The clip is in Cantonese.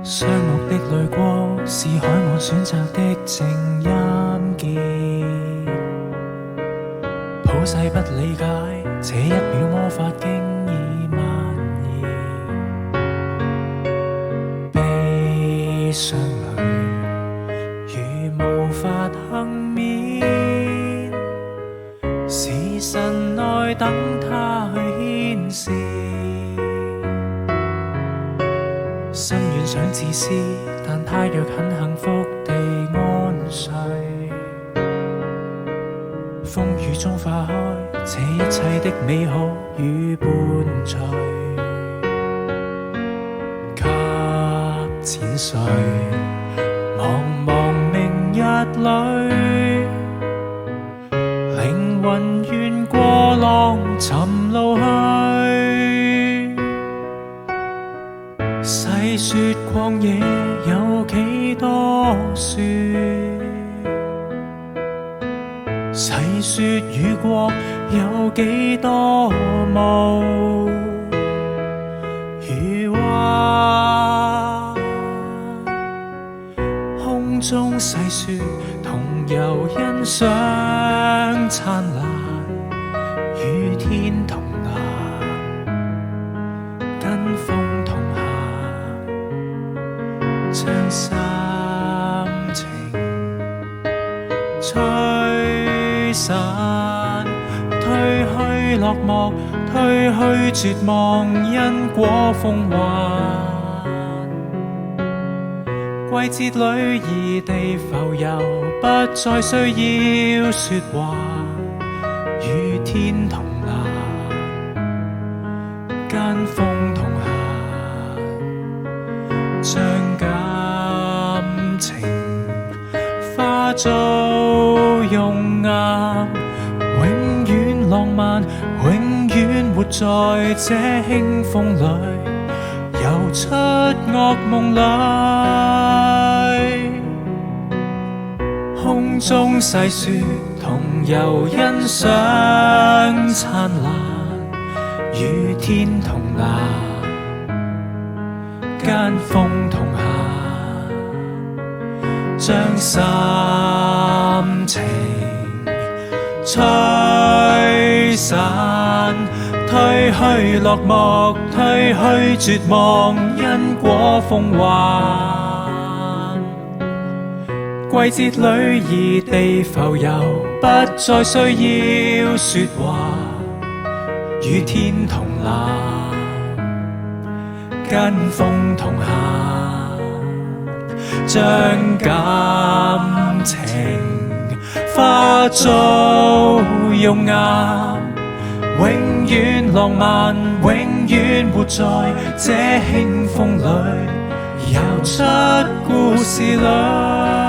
雙目的淚光是海岸選擇的靜音鍵，普世不理解這一秒魔法經已蔓延，悲傷淚如無法幸免，時辰內等它去牽涉，心願想自私，但他若很幸福地安睡，風雨中化開這一切的美好與伴隨，給淺睡茫茫明日裏，靈魂願過浪尋路去，細說曠野有幾多雪，細說雨國有幾多霧，如畫空中細說同遊欣賞燦爛，與天同藍跟風同將心情吹散，褪去落寞，褪去絕望，因果風幻。季節裏異地浮遊，不再需要說話，與天同藍，跟風同將感情化做熔岩，永遠浪漫，永遠活在這輕風裏，游出噩夢裏，空中細說同遊欣賞燦爛，與天同藍間風同將心情吹散，褪去落寞，褪去絕望，因果風幻。季節裏異地浮遊，不再需要說話，與天同藍跟風同將感情化做熔岩，永遠浪漫，永遠活在這輕風裏，游出故事裏。